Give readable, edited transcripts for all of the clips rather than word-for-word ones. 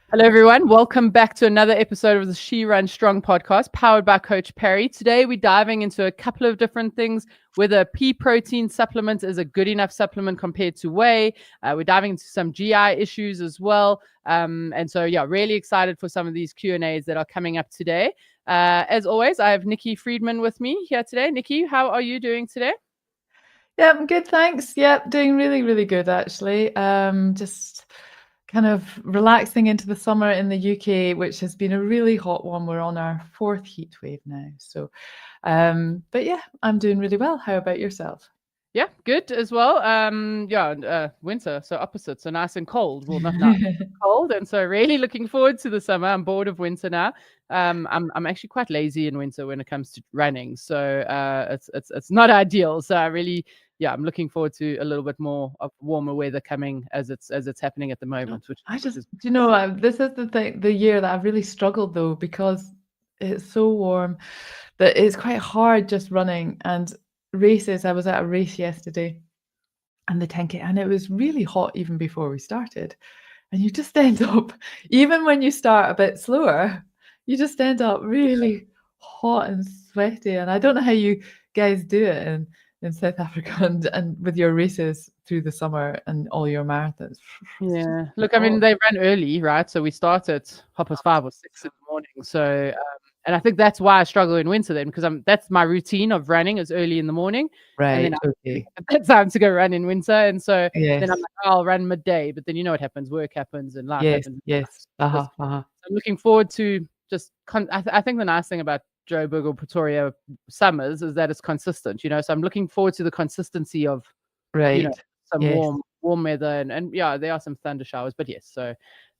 Hello, everyone. Welcome back to another episode of the She Run Strong podcast, powered by Coach Perry. Today, we're diving into a couple of different things, whether pea protein supplement is a good enough supplement compared to whey. We're diving into some GI issues as well. Really excited for some of these Q&As that are coming up today. As always, I have Nikki Friedman with me here today. Nikki, how are you doing today? Yeah, I'm good, thanks. Yeah, doing really, really good, actually. Just kind of relaxing into the summer in the UK, which has been a really hot one. We're on our fourth heat wave now. But yeah, I'm doing really well. How about yourself? Yeah, good as well. Winter, so opposite, so nice and cold. Well, not nice, cold, and so really looking forward to the summer. I'm bored of winter now. I'm actually quite lazy in winter when it comes to running, so it's not ideal. So I'm looking forward to a little bit more of warmer weather coming as it's happening at the moment. This is the year that I've really struggled though, because it's so warm that it's quite hard just running and races. I was at a race yesterday and the 10K, and it was really hot even before we started. And you just end up, even when you start a bit slower, you just end up really hot and sweaty. And I don't know how you guys do it in South Africa and with your races through the summer and all your marathons. Yeah. Look, I mean, they ran early, right? So we start at 5:30 or 6 in the morning. So, and I think that's why I struggle in winter then, because that's my routine of running is early in the morning. And then Right. I Okay. have time to go run in winter. And so then Yes. I'm like, "Oh, I'll run midday." But then you know what happens? Work happens and life Yes. happens. Yes. Just, Uh-huh. I'm looking forward to just, I think the nice thing about Joburg or Pretoria summers is that it's consistent, so I'm looking forward to the consistency of, Right. some Yes. warm weather and yeah, there are some thunder showers, but yes.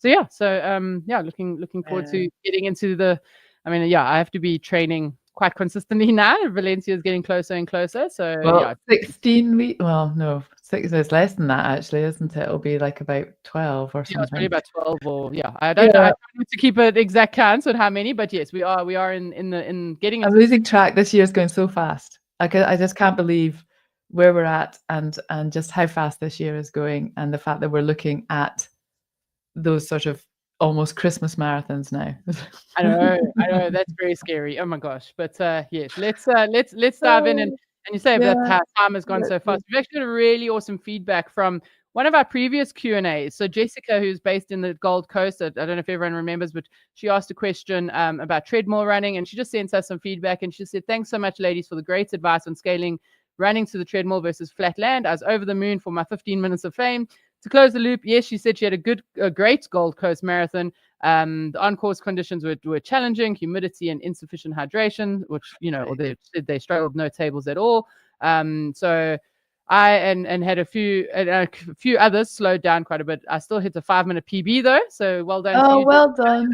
Looking forward to getting into I have to be training quite consistently now. Valencia is getting closer and closer. So Well, 16 weeks. Well, no, 6 is less than that actually, isn't it? It'll be like about 12 or it's probably something. about 12 or I don't know. I Yeah, try not to keep it exact counts on how many, but yes, we are in getting I'm into losing track. This year's going so fast. I just can't believe where we're at and just how fast this year is going, and the fact that we're looking at those sort of almost Christmas marathons now. I know, that's very scary. Oh my gosh. But yes, let's dive in and you say Yeah, that time has gone so exactly. fast. We've actually got a really awesome feedback from one of our previous Q&As. So Jessica, who's based in the Gold Coast, I don't know if everyone remembers, but she asked a question about treadmill running, and she just sent us some feedback, and she said, "Thanks so much, ladies, for the great advice on scaling running to the treadmill versus flat land. I was over the moon for my 15 minutes of fame. To close the loop, yes, she said she had a great Gold Coast marathon. The on-course conditions were challenging, humidity and insufficient hydration, which, or they struggled, no tables at all. So I and had a few others slowed down quite a bit. I still hit a 5-minute PB though, so well done to Oh, you. well done.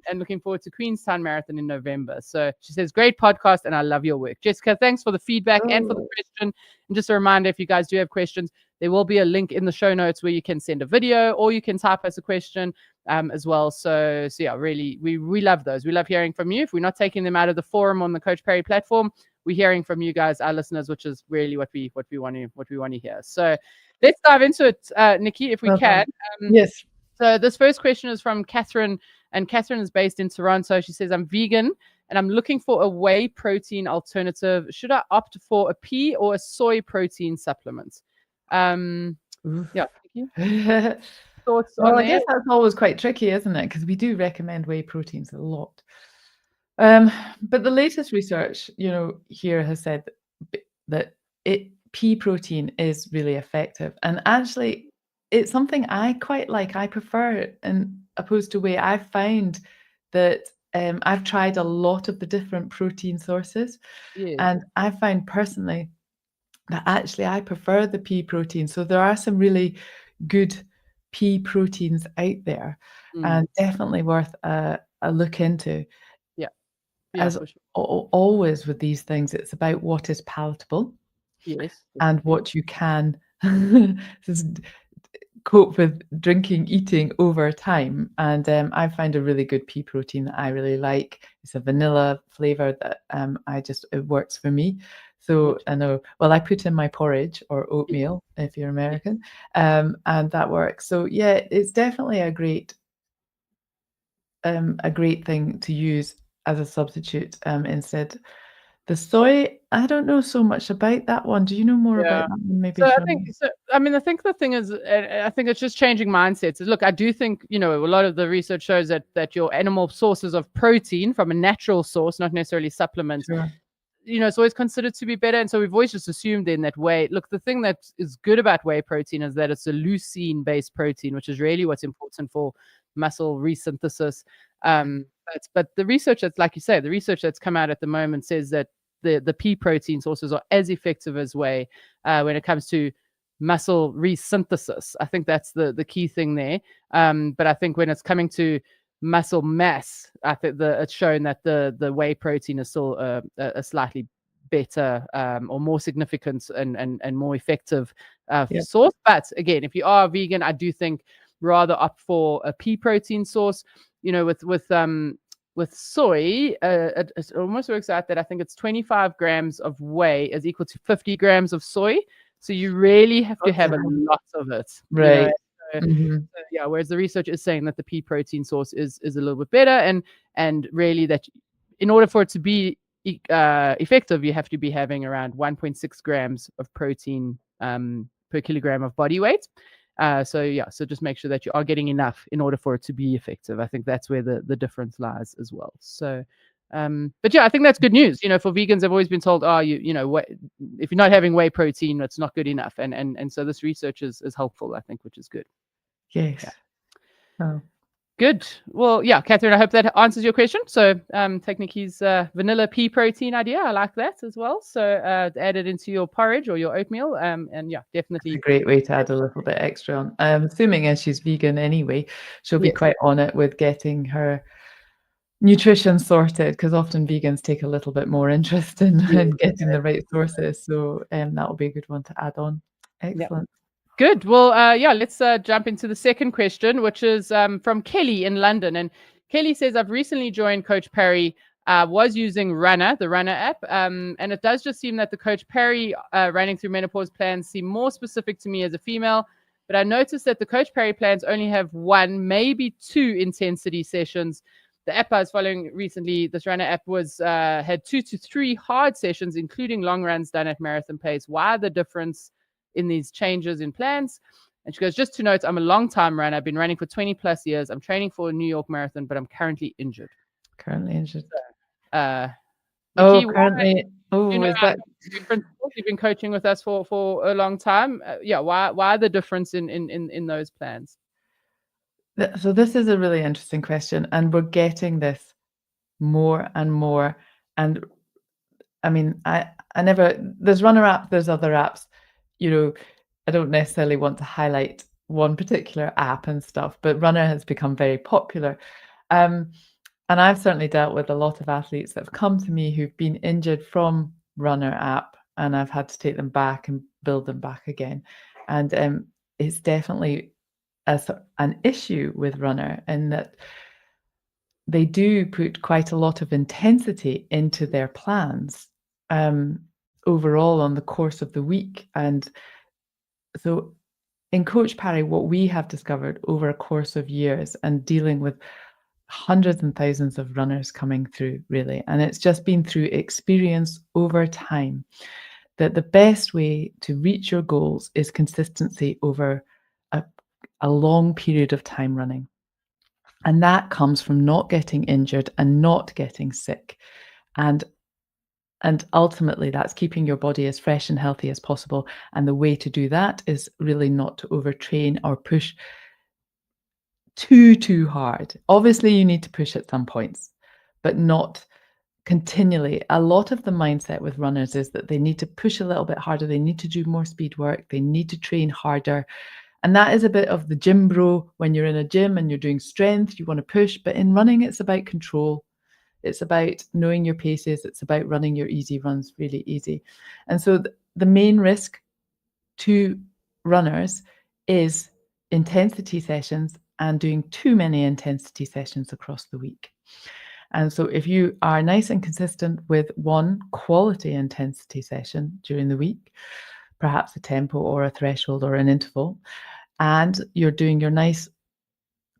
And looking forward to Queenstown Marathon in November. So she says, great podcast and I love your work. Jessica, thanks for the feedback and for the question. And just a reminder, if you guys do have questions, there will be a link in the show notes where you can send a video or you can type us a question as well. So yeah, really, we love those. We love hearing from you. If we're not taking them out of the forum on the Coach Perry platform, we're hearing from you guys, our listeners, which is really what we want to hear. So let's dive into it, Nikki, if we Well can. done. Yes. So this first question is from Catherine, and Catherine is based in Toronto. She says, I'm vegan and I'm looking for a whey protein alternative. Should I opt for a pea or a soy protein supplement? Yeah, thank you. Thoughts Well, on I there? guess that's always quite tricky, isn't it? Because we do recommend whey proteins a lot. But the latest research, here has said that pea protein is really effective, and actually, it's something I quite like. I prefer it, and opposed to whey. I find that I've tried a lot of the different protein sources, Yes. and I find personally that actually I prefer the pea protein. So there are some really good pea proteins out there, and definitely worth a look into. Yeah, As for sure. always with these things, it's about what is palatable Yes, and definitely. what you can cope with drinking, eating over time. And I find a really good pea protein that I really like. It's a vanilla flavor that it works for me. So Good. I know, well, I put in my porridge or oatmeal if you're Yes. American, and that works. So yeah, it's definitely a great a great thing to use as a substitute instead. The soy, I don't know so much about that one. Do you know more about Yeah. that one? Maybe So I from think, I mean, I think the thing is, I think it's just changing mindsets. Look, I do think, a lot of the research shows that your animal sources of protein from a natural source, not necessarily supplements, sure. it's always considered to be better. And so we've always just assumed then that whey, look, the thing that is good about whey protein is that it's a leucine based protein, which is really what's important for muscle resynthesis. But the research that's, like you say, the research that's come out at the moment says that the pea protein sources are as effective as whey when it comes to muscle resynthesis. I think that's the key thing there. But I think when it's coming to muscle mass, I think it's shown that the whey protein is still a slightly better or more significant and more effective Yeah. source. But again, if you are vegan, I do think rather opt for a pea protein source. With soy, it almost works out that I think it's 25 grams of whey is equal to 50 grams of soy. So you really have to have a lot of it. Right. So, yeah, whereas the research is saying that the pea protein source is a little bit better, and really that in order for it to be effective, you have to be having around 1.6 grams of protein per kilogram of body weight. So just make sure that you are getting enough in order for it to be effective. I think that's where the difference lies as well. So, but yeah, I think that's good news. For vegans, I've always been told, if you're not having whey protein, it's not good enough. And so this research is helpful, I think, which is good. Yes. Yeah. Oh. Good. Well, yeah, Catherine, I hope that answers your question. So Technique's vanilla pea protein idea, I like that as well. So add it into your porridge or your oatmeal. And yeah, definitely. It's a great way to add a little bit extra on. I'm assuming as she's vegan anyway, she'll be Yes. quite on it with getting her nutrition sorted, because often vegans take a little bit more interest in getting the right sources. So that'll be a good one to add on. Excellent. Good. Well, let's jump into the second question, which is from Kelly in London. And Kelly says, I've recently joined Coach Parry, was using Runner, the Runner app. And it does just seem that the Coach Parry running through menopause plans seem more specific to me as a female. But I noticed that the Coach Parry plans only have one, maybe two intensity sessions. The app I was following recently, this Runner app had 2 to 3 hard sessions, including long runs done at marathon pace. Why the difference in these changes in plans? And she goes, just to note, I'm a long time runner. I've been running for 20 plus years. I'm training for a New York marathon, but I'm currently injured. Currently, Nikki, is that you've been coaching with us for a long time? Why the difference in those plans? So this is a really interesting question, and we're getting this more and more. And I mean, there's Runner app, there's other apps. I don't necessarily want to highlight one particular app and stuff, but Runner has become very popular. And I've certainly dealt with a lot of athletes that have come to me who've been injured from Runner app, and I've had to take them back and build them back again. And it's definitely an issue with Runner in that they do put quite a lot of intensity into their plans overall on the course of the week. And so in Coach Parry, what we have discovered over a course of years and dealing with hundreds and thousands of runners coming through, really, and it's just been through experience over time, that the best way to reach your goals is consistency over a long period of time running. And that comes from not getting injured and not getting sick. And ultimately, that's keeping your body as fresh and healthy as possible. And the way to do that is really not to overtrain or push too hard. Obviously, you need to push at some points, but not continually. A lot of the mindset with runners is that they need to push a little bit harder. They need to do more speed work. They need to train harder. And that is a bit of the gym bro. When you're in a gym and you're doing strength, you want to push. But in running, it's about control. It's about knowing your paces. It's about running your easy runs really easy. And so the main risk to runners is intensity sessions and doing too many intensity sessions across the week. And so if you are nice and consistent with one quality intensity session during the week, perhaps a tempo or a threshold or an interval, and you're doing your nice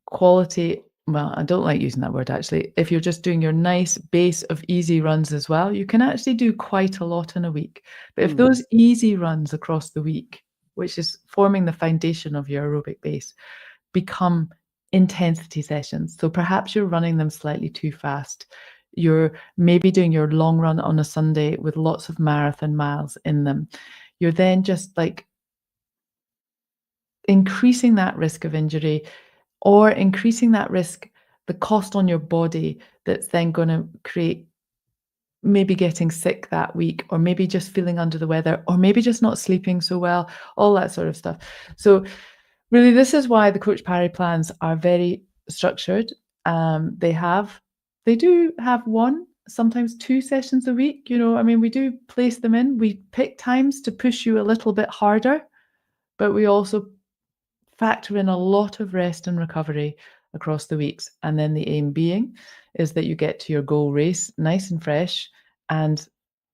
quality well, I don't like using that word actually. If you're just doing your nice base of easy runs as well, you can actually do quite a lot in a week. But if those easy runs across the week, which is forming the foundation of your aerobic base, become intensity sessions, so perhaps you're running them slightly too fast. You're maybe doing your long run on a Sunday with lots of marathon miles in them. You're then just like increasing that risk of injury or increasing that risk, the cost on your body that's then going to create maybe getting sick that week, or maybe just feeling under the weather, or maybe just not sleeping so well, all that sort of stuff. So really, this is why the Coach Parry plans are very structured. They do have one, sometimes two sessions a week. I mean, we do place them in. We pick times to push you a little bit harder, but we also factor in a lot of rest and recovery across the weeks. And then the aim being is that you get to your goal race nice and fresh and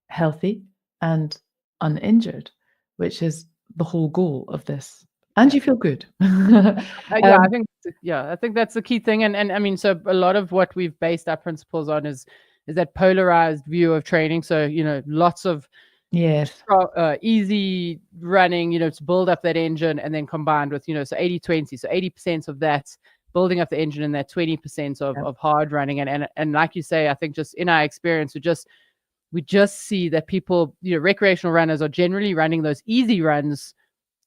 healthy and uninjured, which is the whole goal of this. And you feel good. Yeah, I think that's the key thing. And I mean, so a lot of what we've based our principles on is that polarized view of training. So, lots of yes, easy running, to build up that engine, and then combined with, so 80-20, so 80% of that building up the engine and that 20% of hard running. And like you say, I think just in our experience, we just see that people, recreational runners are generally running those easy runs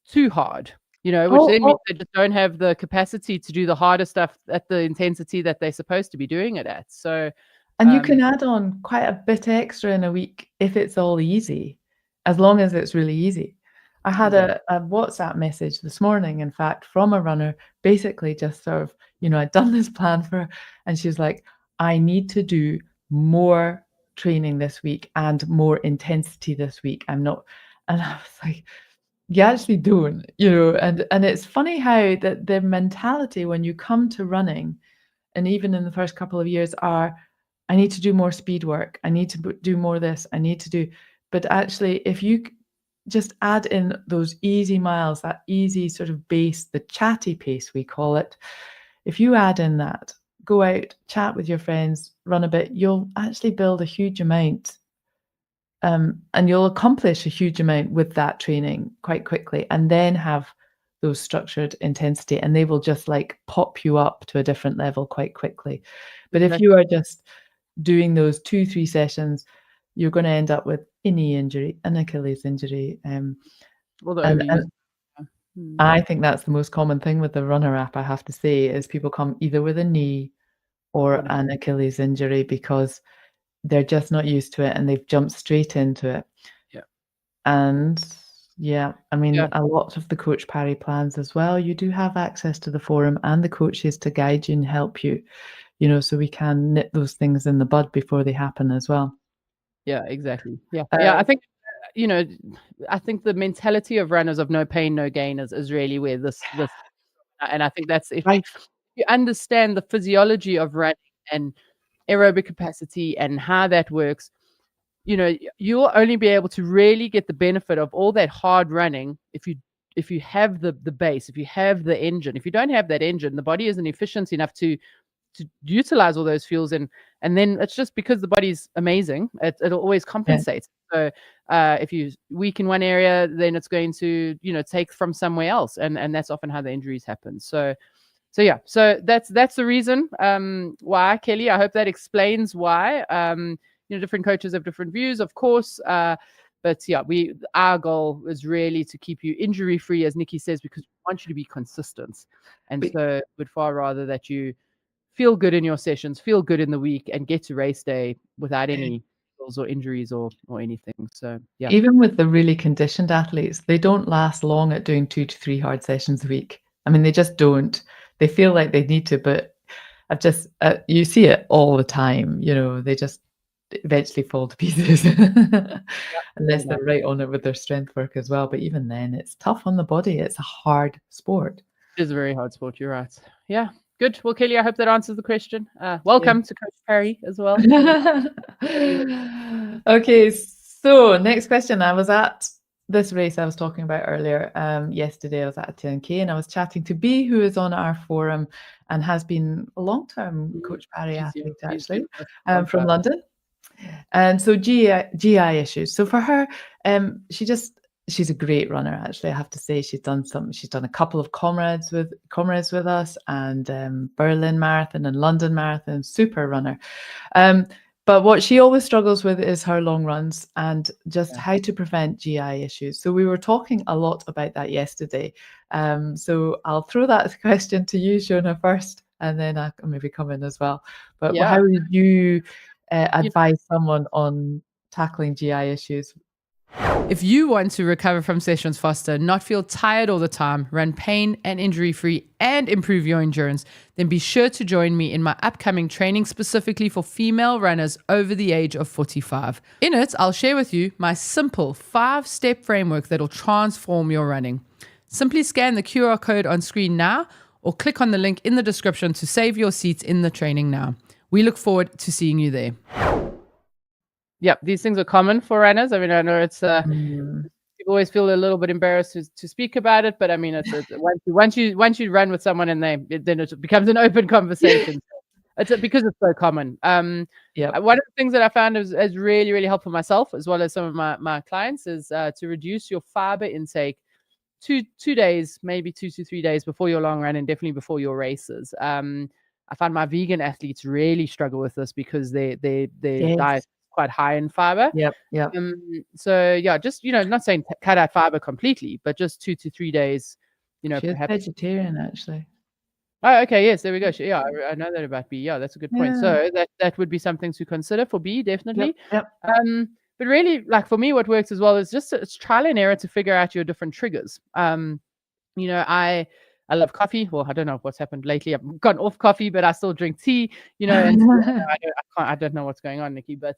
too hard, which then means they just don't have the capacity to do the harder stuff at the intensity that they're supposed to be doing it at. So, and you can add on quite a bit extra in a week if it's all easy, as long as it's really easy. I had a WhatsApp message this morning, in fact, from a runner, basically just sort of, I'd done this plan for her, and she's like, I need to do more training this week and more intensity this week. And I was like, you actually don't, and it's funny how that the mentality when you come to running, and even in the first couple of years, are I need to do more speed work, I need to do more this, I need to do, but actually if you just add in those easy miles, that easy sort of base, the chatty pace we call it, if you add in that, go out, chat with your friends, run a bit, you'll actually build a huge amount. And you'll accomplish a huge amount with that training quite quickly, and then have those structured intensity, and they will just like pop you up to a different level quite quickly. But if you are just doing those 2-3 sessions, you're going to end up with a knee injury, an Achilles injury. And I think that's the most common thing with the runner app, I have to say, is people come either with a knee or an Achilles injury because they're just not used to it and they've jumped straight into it. Yeah. And I mean, a lot of the Coach Parry plans as well, you do have access to the forum and the coaches to guide you and help you, so we can nip those things in the bud before they happen as well. Yeah, exactly. Yeah. I think, I think the mentality of runners of no pain, no gain is really where this, and I think that's if you understand the physiology of running and aerobic capacity and how that works, you'll only be able to really get the benefit of all that hard running if you have the base, if you have the engine. If you don't have that engine, the body isn't efficient enough to utilize all those fuels, and then it's just because the body's amazing, it'll always compensate. So if you weak in one area, then it's going to take from somewhere else, and that's often how the injuries happen. So that's the reason why, Kelly. I hope that explains why. Different coaches have different views, of course. But our goal is really to keep you injury free, as Nikki says, because we want you to be consistent. And so we'd far rather that you feel good in your sessions, feel good in the week, and get to race day without any or injuries or anything. So even with the really conditioned athletes, they don't last long at doing 2 to 3 hard sessions a week. I mean, they just don't. They feel like they need to, but I've just you see it all the time. They just eventually fall to pieces unless they're right on it with their strength work as well. But even then, it's tough on the body. It's a hard sport. It is a very hard sport. You're right. Yeah. Good. Well, Kelly, I hope that answers the question. Welcome to Coach Parry as well. Okay, so next question. I was at this race I was talking about earlier, yesterday I was at a 10K and I was chatting to B, who is on our forum and has been a long-term Coach Parry athlete, actually, from London. And so GI issues. So for her, she's a great runner, actually. I have to say she's done a couple of comrades with us, and Berlin Marathon and London Marathon, super runner. But what she always struggles with is her long runs and just how to prevent GI issues. So we were talking a lot about that yesterday. So I'll throw that question to you, Shona, first, and then I can maybe come in as well. But how would you advise someone on tackling GI issues? If you want to recover from sessions faster, not feel tired all the time, run pain and injury free, and improve your endurance, then be sure to join me in my upcoming training specifically for female runners over the age of 45. In it, I'll share with you my simple 5-step framework that'll transform your running. Simply scan the QR code on screen now or click on the link in the description to save your seats in the training now. We look forward to seeing you there. Yeah, these things are common for runners. I mean, I know it's people always feel a little bit embarrassed to speak about it, but I mean, it's once you run with someone and then it becomes an open conversation. It's because it's so common. One of the things that I found is really, really helpful myself, as well as some of my clients, is to reduce your fiber intake 2 days, maybe 2 to 3 days before your long run, and definitely before your races. I find my vegan athletes really struggle with this because their diet quite high in fiber. So yeah, just not saying cut out fiber completely, but just 2 to 3 days. She's perhaps vegetarian, actually. Oh, okay, yes, there we go. Yeah, I know that about B. Yeah, that's a good point. So that would be something to consider for B, definitely. But really, like for me, what works as well is just it's trial and error to figure out your different triggers. I love coffee. Well, I don't know what's happened lately. I've gone off coffee, but I still drink tea. And I don't know what's going on, Nikki. But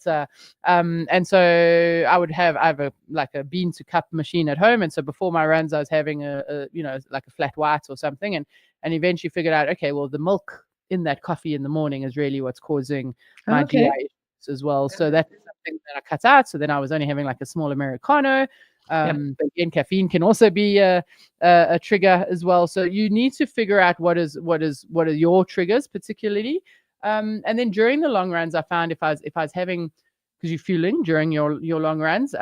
and so I have a bean to cup machine at home. And so before my runs, I was having a like a flat white or something, and eventually figured out, okay, well, the milk in that coffee in the morning is really what's causing my GI issues as well. So that's something that I cut out. So then I was only having like a small Americano. But again, caffeine can also be a trigger as well. So you need to figure out what are your triggers particularly. And then during the long runs, I found if I was having, because you're fueling during your long runs,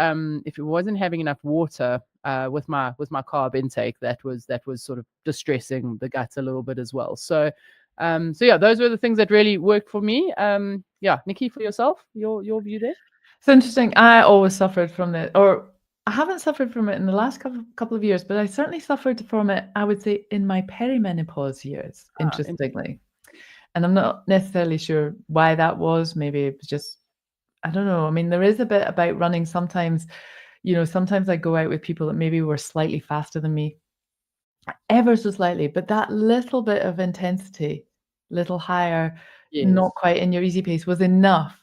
if it wasn't having enough water with my carb intake, that was sort of distressing the guts a little bit as well. So yeah, those were the things that really worked for me. Nikki, for yourself, your view there? It's interesting. I always suffered from it, or I haven't suffered from it in the last couple of years, but I certainly suffered from it, I would say, in my perimenopause years, interestingly. And I'm not necessarily sure why that was. Maybe it was just, I don't know. I mean, there is a bit about running. Sometimes I go out with people that maybe were slightly faster than me, ever so slightly, but that little bit of intensity, little higher, not quite in your easy pace, was enough.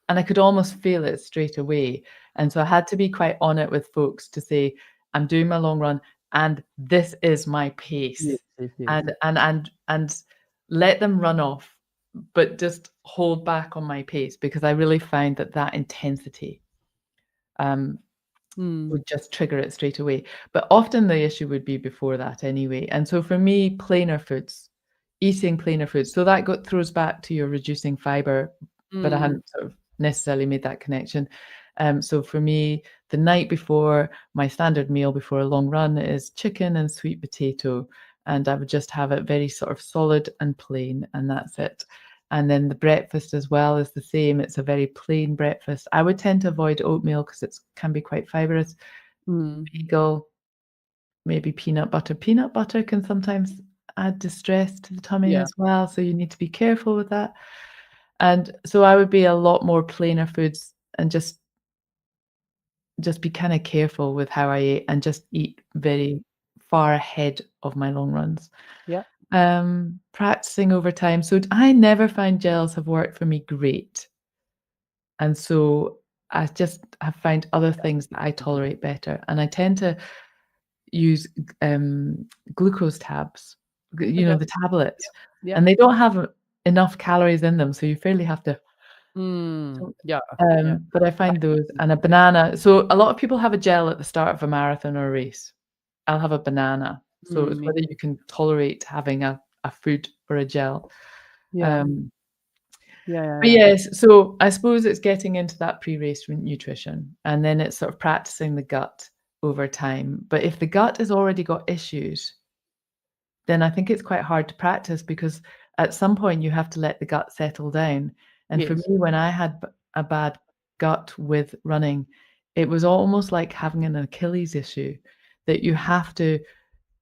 And I could almost feel it straight away. And so I had to be quite on it with folks to say, I'm doing my long run and this is my pace. And let them run off, but just hold back on my pace, because I really find that intensity would just trigger it straight away. But often the issue would be before that anyway. And so for me, plainer foods, eating plainer foods. So that throws back to your reducing fiber, but I hadn't sort of necessarily made that connection. So for me, the night before, my standard meal before a long run is chicken and sweet potato, and I would just have it very sort of solid and plain, and that's it. And then the breakfast as well is the same. It's a very plain breakfast. I would tend to avoid oatmeal because it can be quite fibrous. Bagel, maybe peanut butter. Peanut butter can sometimes add distress to the tummy as well, so you need to be careful with that. And so I would be a lot more plainer foods and just be kind of careful with how I eat, and just eat very far ahead of my long runs. Practicing over time. So I never find gels have worked for me great. And so I just have found other things that I tolerate better. And I tend to use glucose tabs, the tablets. And they don't have enough calories in them. So you fairly have to Yeah. But I find those, and a banana. So a lot of people have a gel at the start of a marathon or a race. I'll have a banana. So it's whether you can tolerate having a food or a gel. Yeah. But yes, so I suppose it's getting into that pre-race nutrition, and then it's sort of practicing the gut over time. But if the gut has already got issues, then I think it's quite hard to practice, because at some point you have to let the gut settle down. And for me, when I had a bad gut with running, it was almost like having an Achilles issue, that you have to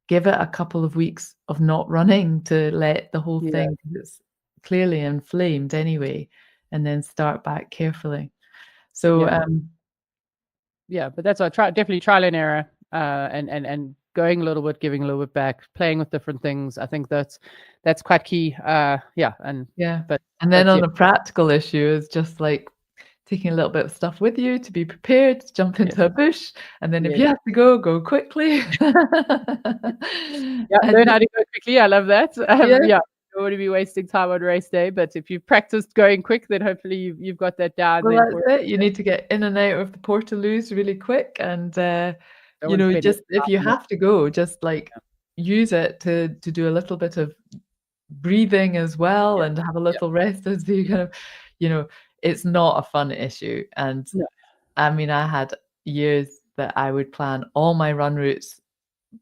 give it a couple of weeks of not running to let the whole thing, 'cause it's clearly inflamed anyway, and then start back carefully. So, but that's definitely trial and error, and going a little bit, giving a little bit back, playing with different things. I think that's quite key. But and then on a practical issue is just like taking a little bit of stuff with you to be prepared to jump into a bush, and then if you have to go quickly. Learn how to go quickly. I love that. You don't want to be wasting time on race day, but if you've practiced going quick, then hopefully you've got that down. Well, that's it. You need to get in and out of the portaloos really quick, and just if you have to go, just like use it to do a little bit of breathing as well, and have a little rest as you kind of, it's not a fun issue. And I mean, I had years that I would plan all my run routes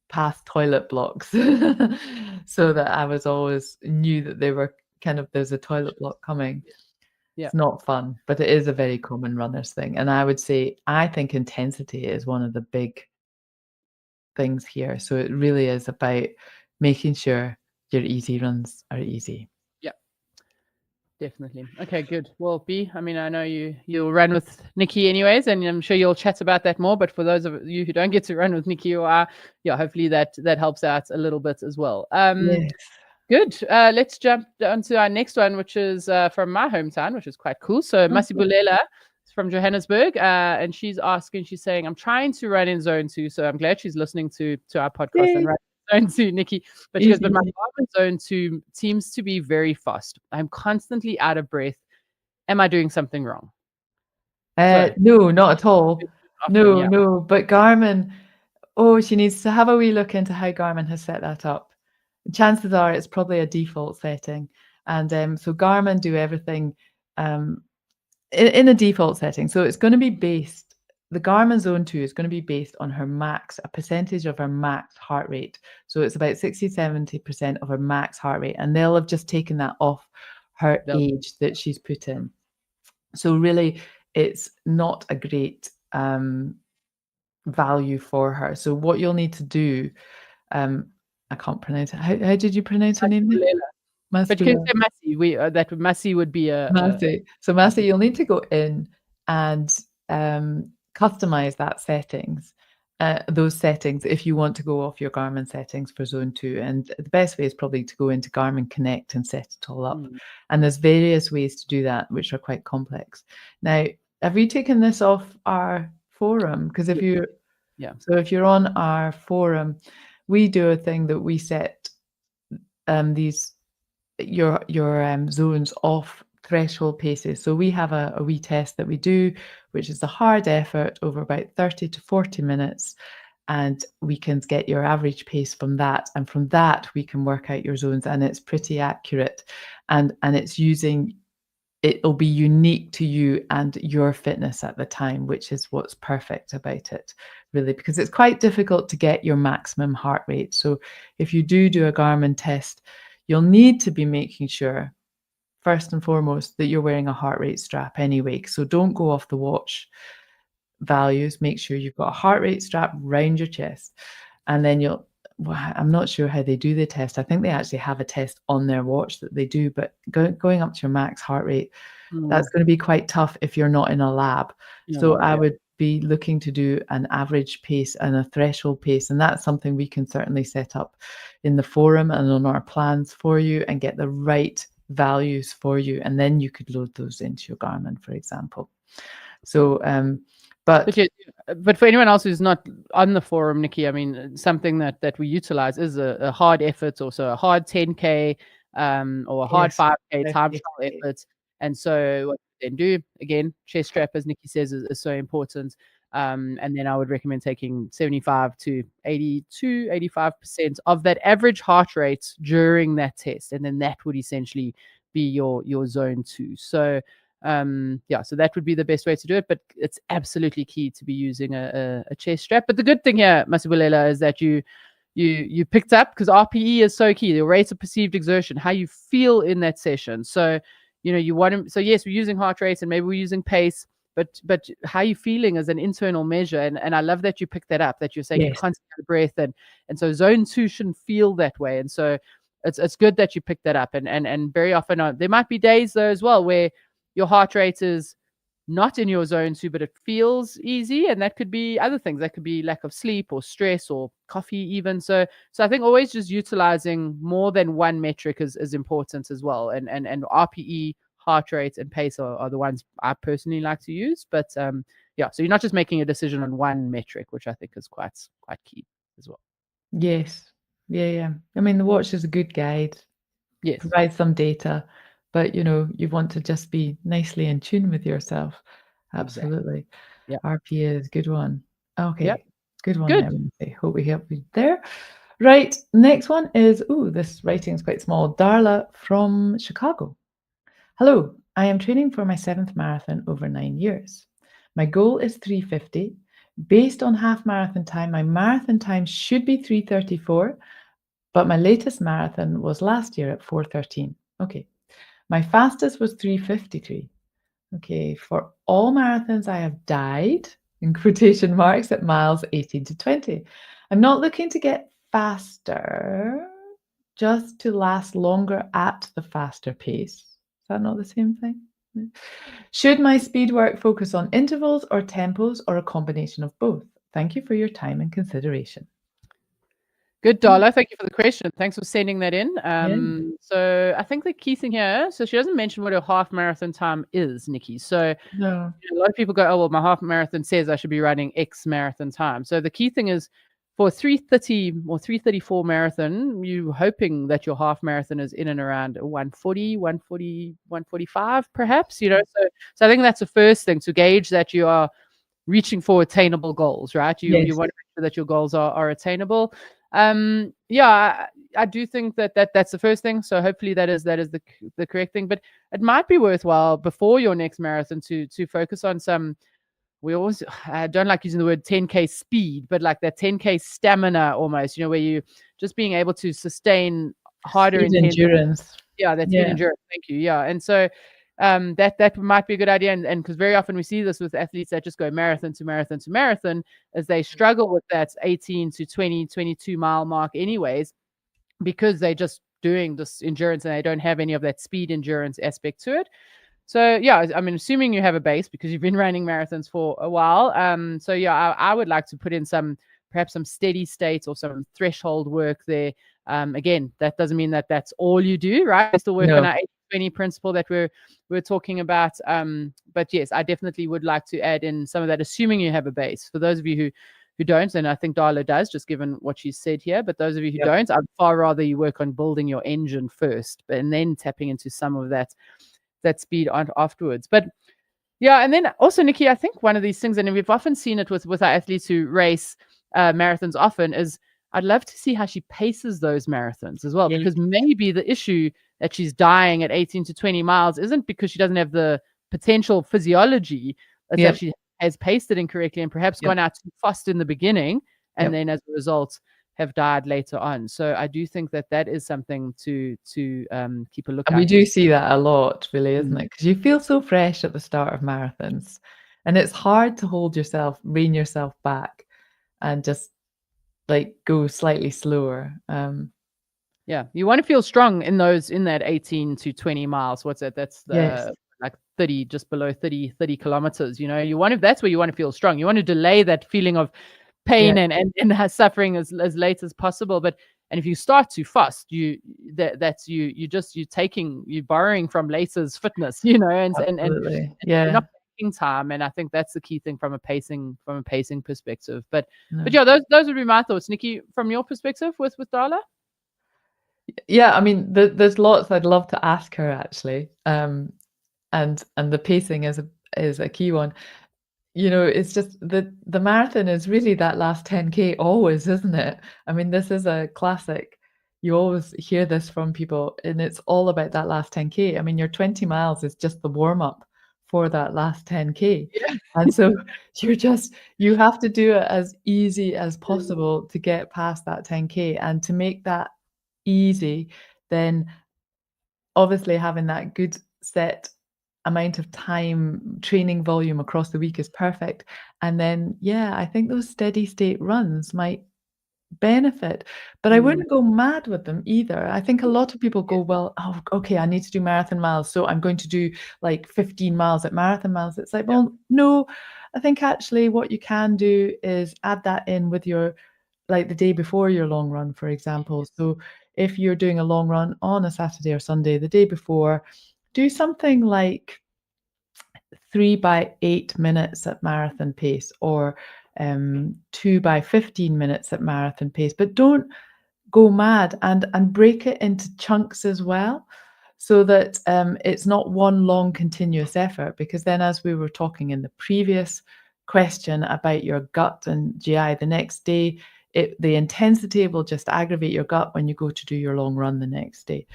past toilet blocks, so that I was always knew that they were there's a toilet block coming. It's not fun, but it is a very common runners thing. And I would say, I think intensity is one of the big things here. So it really is about making sure your easy runs are easy. Definitely. Okay, good. Well, B, I mean, I know you'll run with Nikki anyways, and I'm sure you'll chat about that more. But for those of you who don't get to run with Nikki, or hopefully that helps out a little bit as well. Yes. Good. Let's jump on to our next one, which is from my hometown, which is quite cool. So Masibulela is from Johannesburg, and she's saying, I'm trying to run in zone 2. So I'm glad she's listening to our podcast and running zone 2, Nikki. But she goes, but my zone 2 seems to be very fast. I'm constantly out of breath. Am I doing something wrong? No, not at all. No. But Garmin, she needs to have a wee look into how Garmin has set that up. Chances are it's probably a default setting. And so Garmin do everything in a default setting. So it's going to be based, the Garmin Zone 2 is going to be based on her max, a percentage of her max heart rate. So it's about 60-70% of her max heart rate. And they'll have just taken that off her age that she's put in. So really, it's not a great value for her. So what you'll need to do, I can't pronounce it. How did you pronounce her name? But you can say Masi. That Masi would be a Masi. So Masi, you'll need to go in and customize that settings, those settings, if you want to go off your Garmin settings for Zone 2. And the best way is probably to go into Garmin Connect and set it all up. And there's various ways to do that, which are quite complex. Now, have you taken this off our forum? Because if you're on our forum, we do a thing that we set your zones off threshold paces. So we have a wee test that we do, which is a hard effort over about 30 to 40 minutes. And we can get your average pace from that. And from that, we can work out your zones, and it's pretty accurate. And it'll be unique to you and your fitness at the time, which is what's perfect about it, really, because it's quite difficult to get your maximum heart rate. So if you do a Garmin test, you'll need to be making sure, first and foremost, that you're wearing a heart rate strap anyway. So don't go off the watch values. Make sure you've got a heart rate strap round your chest. And then I'm not sure how they do the test. I think they actually have a test on their watch that they do, but going up to your max heart rate, that's going to be quite tough if you're not in a lab. I would be looking to do an average pace and a threshold pace. And that's something we can certainly set up in the forum and on our plans for you, and get the right values for you. And then you could load those into your Garmin, for example. So, but for anyone else who's not on the forum, Nikki, I mean, something that we utilize is a hard effort, also a hard 10K or a hard 5K time trial effort. And so what then do. Again, chest strap, as Nikki says, is so important. And then I would recommend taking 75 to 82, 85% of that average heart rate during that test. And then that would essentially be your zone 2. So so that would be the best way to do it. But it's absolutely key to be using a chest strap. But the good thing here, Masibulela, is that you picked up, because RPE is so key, the rate of perceived exertion, how you feel in that session. So you want to, so yes, we're using heart rate and maybe we're using pace, but how you feeling is an internal measure. And I love that you picked that up, that you're saying you can't take the breath, and so zone 2 shouldn't feel that way. And so it's good that you picked that up. And very often there might be days though as well where your heart rate is not in your zone 2, but it feels easy, and that could be other things. That could be lack of sleep or stress or coffee even. So I think always just utilizing more than one metric is important as well. And RPE, heart rate, and pace are the ones I personally like to use. But so you're not just making a decision on one metric, which I think is quite key as well. Yes. Yeah. I mean, the watch is a good guide. Yes. Provides some data, but you want to just be nicely in tune with yourself. Absolutely. Yeah. RPA is a good one. Okay. Yep. Good one Good. there. Hope we helped you there. Right. Next one is, this writing is quite small. Darla from Chicago. Hello. I am training for my 7th marathon over 9 years. My goal is 350. Based on half marathon time, my marathon time should be 3:34. But my latest marathon was last year at 4:13. Okay. My fastest was 3:53. Okay. For all marathons, I have died, in quotation marks, at miles 18 to 20. I'm not looking to get faster, just to last longer at the faster pace. Is that not the same thing? Should my speed work focus on intervals or tempos, or a combination of both? Thank you for your time and consideration. Good, Darla. Thank you for the question. Thanks for sending that in. So I think the key thing here, so she doesn't mention what her half marathon time is, Nikki. So No. a lot of people go, oh, well, my half marathon says I should be running X marathon time. So the key thing is, for 3:30 or 3:34 marathon, you're hoping that your half marathon is in and around 1:40, 1:40, 1:45, perhaps. So I think that's the first thing, to gauge that you are reaching for attainable goals, right? You want to make sure that your goals are attainable. I do think that's the first thing. So hopefully that is the correct thing. But it might be worthwhile before your next marathon to focus on some. I don't like using the word 10K speed, but like that 10K stamina almost. Where you just being able to sustain harder endurance. Yeah, that's speed endurance. Thank you. Yeah, and so that might be a good idea. And because very often we see this with athletes that just go marathon to marathon to marathon, as they struggle with that 18 to 20, 22 mile mark anyways, because they're just doing this endurance and they don't have any of that speed endurance aspect to it. So I mean, assuming you have a base because you've been running marathons for a while. I would like to put in perhaps some steady state or some threshold work there. Again, that doesn't mean that that's all you do, right? We still work on our 80-20 principle that we're talking about. But yes, I definitely would like to add in some of that, assuming you have a base. For those of you who don't, and I think Darla does, just given what she said here, but those of you who don't, I'd far rather you work on building your engine first, and then tapping into some of that speed afterwards. But and then also, Nikki, I think one of these things, and we've often seen it with our athletes who race marathons often, is I'd love to see how she paces those marathons as well, because maybe the issue that she's dying at 18 to 20 miles isn't because she doesn't have the potential physiology, it's that she has paced it incorrectly and perhaps gone out too fast in the beginning, and then as a result have died later on. So I do think that is something to keep a lookout. And we do see that a lot, really, isn't it? Because you feel so fresh at the start of marathons, and it's hard to rein yourself back, and just like go slightly slower. You want to feel strong in that 18 to 20 miles. What's that? That's like 30, just below 30 kilometers. That's where you want to feel strong. You want to delay that feeling of pain and suffering as late as possible. And if you start too fast, you're borrowing from later's fitness, and you're not taking time. And I think that's the key thing from a pacing perspective. But those would be my thoughts. Nikki, from your perspective with Darla? Yeah, I mean, there's lots I'd love to ask her, actually. and the pacing is a key one. You know, it's just the marathon is really that last 10K always, isn't it? I mean, this is a classic. You always hear this from people, and it's all about that last 10K. I mean, your 20 miles is just the warm up for that last 10K. Yeah. And so you have to do it as easy as possible to get past that 10K. And to make that easy, then obviously having that good set amount of time training volume across the week is perfect. And then, yeah, I think those steady state runs might benefit, but I Mm, wouldn't go mad with them either. I think a lot of people go, well, oh, okay, I need to do marathon miles, so I'm going to do like 15 miles at marathon miles. It's like, yeah. well, no, I think actually what you can do is add that in with your, like the day before your long run, for example. So if you're doing a long run on a Saturday or Sunday, the day before, do something like 3 by 8 minutes at marathon pace, or 2 by 15 minutes at marathon pace, but don't go mad, and break it into chunks as well, so that it's not one long continuous effort. Because then, as we were talking in the previous question about your gut and GI, the next day, the intensity will just aggravate your gut when you go to do your long run the next day.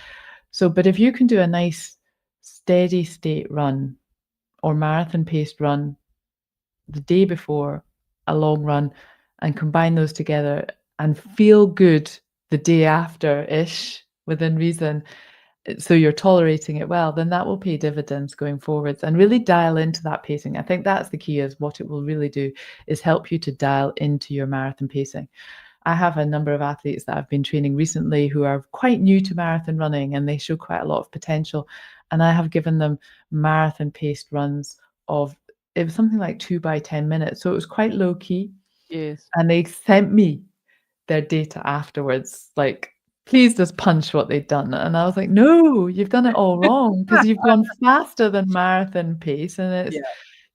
So, but if you can do a nice steady state run or marathon paced run the day before a long run, and combine those together and feel good the day after ish, within reason, so you're tolerating it well, then that will pay dividends going forwards, and really dial into that pacing. I think that's the key. Is what it will really do is help you to dial into your marathon pacing. I have a number of athletes that I've been training recently who are quite new to marathon running, and they show quite a lot of potential. And I have given them marathon paced runs of, it was something like 2 by 10 minutes. So it was quite low key. Yes. And they sent me their data afterwards, like, please just punch what they'd done. And I was like, no, you've done it all wrong, because you've gone faster than marathon pace. And it's, Yeah.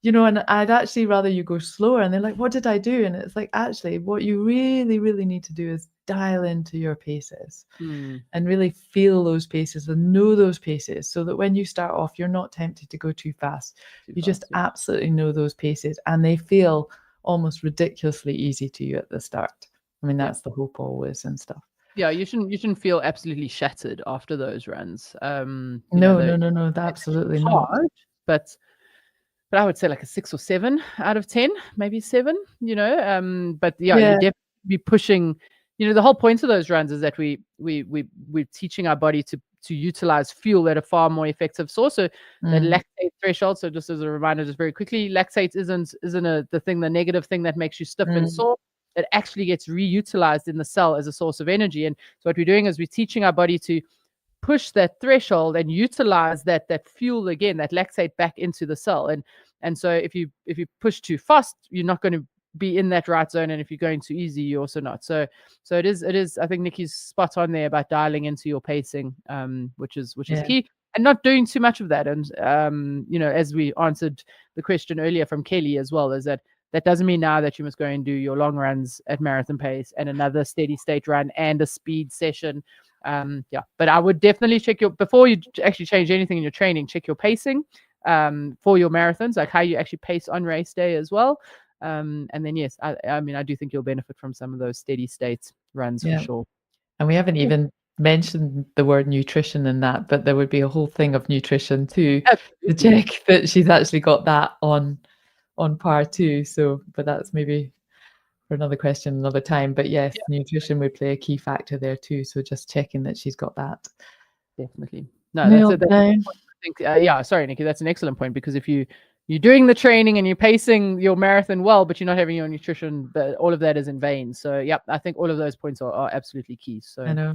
you know, and I'd actually rather you go slower. And they're like, what did I do? And it's like, actually, what you really, really need to do is dial into your paces Mm, and really feel those paces and know those paces, so that when you start off, you're not tempted to go too fast. too You just fast. Yeah. absolutely know those paces, and they feel almost ridiculously easy to you at the start. I mean, Yeah. that's the hope always and stuff. Yeah, you shouldn't feel absolutely shattered after those runs. No, They no, no, no, absolutely not. hard, but I would say like a 6 or 7 out of 10, maybe 7, but yeah, you Yeah. definitely be pushing. The whole point of those runs is that we're teaching our body to utilize fuel at a far more effective source. So that Mm, lactate threshold. So just as a reminder, just very quickly, lactate isn't the negative thing that makes you stiff and mm, sore. It actually gets reutilized in the cell as a source of energy. And so what we're doing is we're teaching our body to push that threshold and utilize that fuel again, that lactate, back into the cell. And so if you push too fast, you're not going to be in that right zone, and if you're going too easy, you're also not. So it is. I think Nikki's spot on there about dialing into your pacing, which is yeah, key, and not doing too much of that. And as we answered the question earlier from Kelly as well, is that doesn't mean now that you must go and do your long runs at marathon pace and another steady state run and a speed session. Yeah, but I would definitely check before you actually change anything in your training, check your pacing for your marathons, like how you actually pace on race day as well. And then yes, I mean, I do think you'll benefit from some of those steady state runs for yeah. sure. And we haven't Cool. even mentioned the word nutrition in that, but there would be a whole thing of nutrition too, to Absolutely. check that she's actually got that on par too. So, but that's maybe for another question another time. But yes, Yeah, nutrition would play a key factor there too. So just checking that she's got that definitely. No, that's a nailed that's a down. good point. I think, yeah, sorry, Nikki, that's an excellent point, because if you're doing the training and you're pacing your marathon well, but you're not having your nutrition, all of that is in vain. So, yep, I think all of those points are absolutely key. I So, know.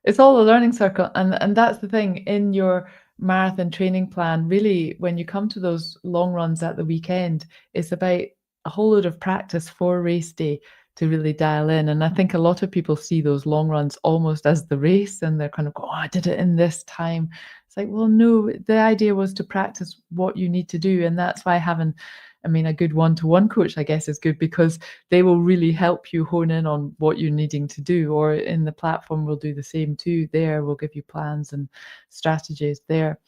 It's all a learning circle, and that's the thing in your marathon training plan. Really, when you come to those long runs at the weekend, it's about a whole load of practice for race day to really dial in. And I think a lot of people see those long runs almost as the race, and they're kind of go, "Oh, I did it in this time." It's like, well, no, the idea was to practice what you need to do, and that's why having, I mean, a good one-to-one coach, I guess, is good, because they will really help you hone in on what you're needing to do. Or in the platform, we'll do the same too. There, we'll give you plans and strategies there.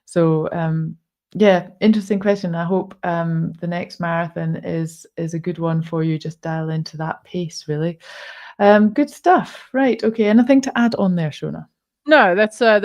So Yeah, interesting question. I hope the next marathon is a good one for you. Just dial into that pace, really. Good stuff. Right. Okay. Anything to add on there, Shona? No, that's it.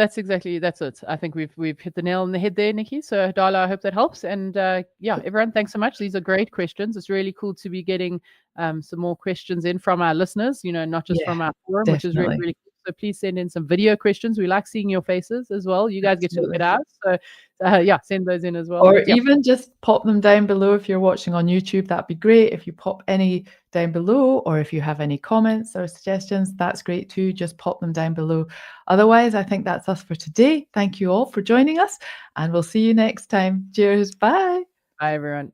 I think we've hit the nail on the head there, Nikki. So, Darla, I hope that helps. And yeah, everyone, thanks so much. These are great questions. It's really cool to be getting some more questions in from our listeners. Not just Yeah, from our forum, which is really definitely. really cool. So please send in some video questions. We like seeing your faces as well. You guys get to look at Absolutely. ours. So yeah, send those in as well. Or But yeah, even just pop them down below if you're watching on YouTube. That'd be great. If you pop any down below, or if you have any comments or suggestions, that's great too. Just pop them down below. Otherwise, I think that's us for today. Thank you all for joining us, and we'll see you next time. Cheers. Bye. bye everyone.